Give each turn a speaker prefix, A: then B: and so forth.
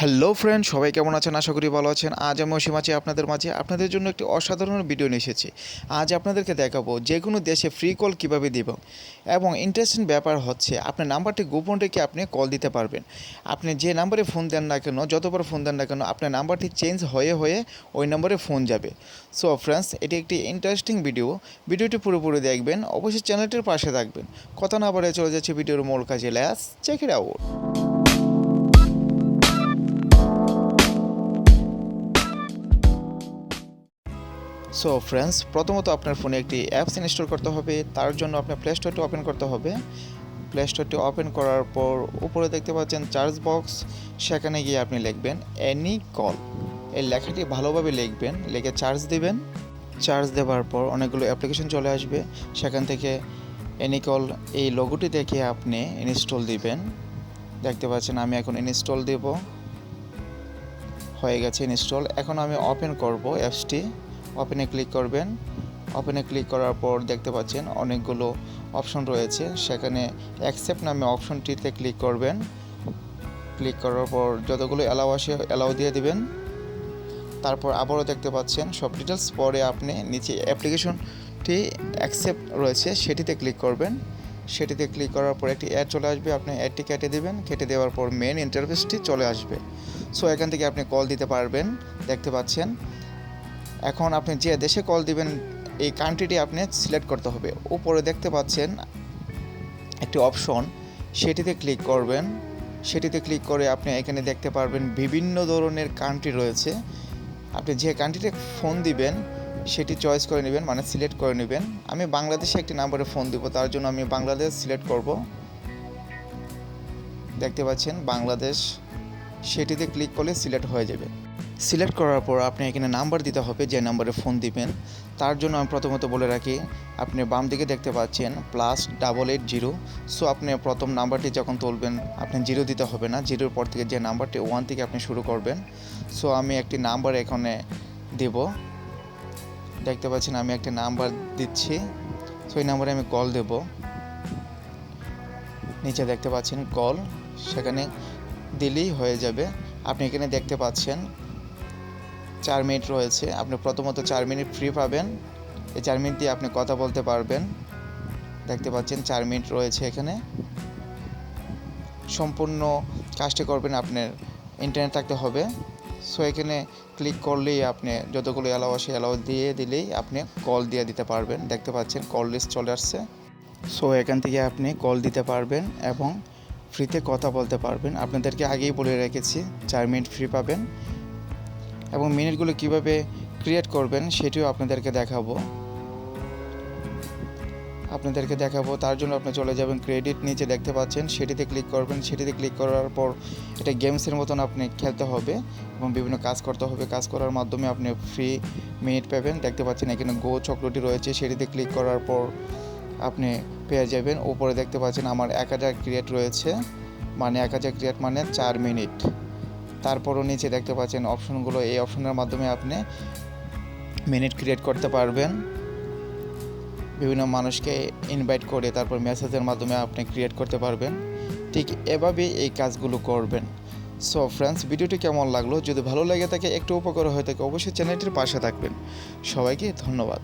A: Hello friend, সবাই কেমন আছেন? আশা করি ভালো আছেন। আজ আমি অসীম আছি আপনাদের মাঝে। আপনাদের জন্য একটি অসাধারণ ভিডিও নিয়ে এসেছি। আজ আপনাদেরকে দেখাবো যে কোনো দেশে ফ্রি কল কীভাবে দিব, এবং ইন্টারেস্টিং ব্যাপার হচ্ছে আপনার নাম্বারটি গোপন রেখে আপনি কল দিতে পারবেন। আপনি যে নাম্বারে ফোন দেন না কেন, যতবার ফোন দেন না কেন, আপনার নাম্বারটি চেঞ্জ হয়ে হয়ে ওই নম্বরে ফোন যাবে। সো ফ্রেন্ডস, এটি একটি ইন্টারেস্টিং ভিডিওটি পুরোপুরি দেখবেন। অবশ্যই চ্যানেলটির পাশে থাকবেন। কথা না বাড়িয়ে চলে যাচ্ছে ভিডিওর মূল কাজে। Let's check it out. So friends, প্রথমত আপনার ফোনে একটি অ্যাপস ইনস্টল করতে হবে। তার জন্য আপনার প্লে স্টোরটি ওপেন করতে হবে। প্লে স্টোরটি ওপেন করার পর উপরে দেখতে পাচ্ছেন চার্জ বক্স, সেখানে গিয়ে আপনি লিখবেন এনি কল। এই লেখাটি ভালোভাবে লিখবেন, লিখে চার্জ দিবেন। চার্জ দেওয়ার পর অনেকগুলো অ্যাপ্লিকেশন চলে আসবে, সেখান থেকে এনি কল এই লোগোটি দেখে আপনি ইনস্টল দিবেন। দেখতে পাচ্ছেন আমি এখন ইনস্টল দেব। হয়ে গেছে ইনস্টল। এখন আমি ওপেন করব অ্যাপসটি। ওপেনে ক্লিক করবেন। ওপেনে ক্লিক করার পর দেখতে পাচ্ছেন অনেকগুলো অপশন রয়েছে, সেখানে অ্যাকসেপ্ট নামে অপশনটিতে ক্লিক করবেন। ক্লিক করার পর যতগুলো অ্যালাউ আসে অ্যালাউ দিয়ে দিবেন। তারপর আবারও দেখতে পাচ্ছেন সব ডিটেলস, পরে আপনি নিচে অ্যাপ্লিকেশনটি অ্যাকসেপ্ট রয়েছে সেটিতে ক্লিক করবেন। সেটিতে ক্লিক করার পর একটি অ্যাড চলে আসবে, আপনি অ্যাডটি কেটে দেবেন। কেটে দেওয়ার পর মেন ইন্টারফেসটি চলে আসবে। সো এখান থেকে আপনি কল দিতে পারবেন। দেখতে পাচ্ছেন এখন আপনি যে দেশে কল দিবেন এই কান্ট্রিটি আপনি সিলেক্ট করতে হবে। উপরে দেখতে পাচ্ছেন একটি অপশন, সেটিতে ক্লিক করবেন। সেটিতে ক্লিক করে আপনি এখানে দেখতে পারবেন বিভিন্ন ধরনের কান্ট্রি রয়েছে। আপনি যে কান্ট্রিতে ফোন দিবেন সেটি চয়েস করে নেবেন, মানে সিলেক্ট করে নেবেন। আমি বাংলাদেশে একটি নাম্বারে ফোন দিব, তার জন্য আমি বাংলাদেশ সিলেক্ট করব। দেখতে পাচ্ছেন বাংলাদেশ, সেটিতে ক্লিক করলে সিলেক্ট হয়ে যাবে। সিলেক্ট করার পর আপনি এখানে নাম্বার দিতে হবে যে নাম্বারে ফোন দিবেন। তার জন্য আমি প্রথমত বলে রাখি, আপনি বাম দিকে দেখতে পাচ্ছেন +880। সো আপনি প্রথম নাম্বারটি যখন তুলবেন আপনি 0 দিতে হবে না, 0-র পর থেকে যে নাম্বারটি 1 থেকে আপনি শুরু করবেন। সো আমি একটি নাম্বার এখানে দেব। দেখতে পাচ্ছেন আমি একটি নাম্বার দিচ্ছি। সো এই নাম্বারে আমি কল দেব। নিচে দেখতে পাচ্ছেন কল, সেখানে দিলেই হয়ে যাবে। আপনি এখানে দেখতে পাচ্ছেন 4 মিনিট রয়েছে। আপনি প্রথমত 4 মিনিট ফ্রি পাবেন। এই 4 মিনিট দিয়ে আপনি কথা বলতে পারবেন। দেখতে পাচ্ছেন 4 মিনিট রয়েছে এখানে। সম্পূর্ণ কাজটি করবেন আপনার ইন্টারনেট থাকতে হবে। সো এখানে ক্লিক করলেই আপনি যতগুলো অ্যালাউ আসে অ্যালাউ দিয়ে দিলেই আপনি কল দিয়ে দিতে পারবেন। দেখতে পাচ্ছেন কল লিস্ট চলে আসছে। সো এখান থেকে আপনি কল দিতে পারবেন এবং ফ্রিতে কথা বলতে পারবেন। আপনাদেরকে আগেই বলে রেখেছি 4 মিনিট ফ্রি পাবেন, এবং মিনিটগুলো কিভাবে ক্রিয়েট করবেন সেটিও আপনাদেরকে দেখাবো। তার জন্য আপনি চলে যাবেন ক্রেডিট, নিচে দেখতে পাচ্ছেন সেটিতে ক্লিক করবেন। সেটিতে ক্লিক করার পর এটা গেমসের মতন আপনি খেলতে হবে এবং বিভিন্ন কাজ করতে হবে। কাজ করার মাধ্যমে আপনি ফ্রি মিনিট পাবেন। দেখতে পাচ্ছেন এখানে গো চক্রটি রয়েছে, সেটিতে ক্লিক করার পর আপনি পেয়ে যাবেন। উপরে দেখতে পাচ্ছেন আমার 1000 ক্রিয়েট রয়েছে, মানে 1000 ক্রিয়েট মানে 4 মিনিট। তারপরও নিচে দেখতে পাচ্ছেন অপশনগুলো, এই অপশনের মাধ্যমে আপনি মিনিট ক্রিয়েট করতে পারবেন। বিভিন্ন মানুষকে ইনভাইট করে তারপর মেসেজের মাধ্যমে আপনি ক্রিয়েট করতে পারবেন। ঠিক এভাবেই এই কাজগুলো করবেন। সো ফ্রেন্ডস, ভিডিওটি কেমন লাগলো? যদি ভালো লেগে থাকে, একটু উপকার হয়ে থাকে, অবশ্যই চ্যানেলটির পাশে থাকবেন। সবাইকে ধন্যবাদ।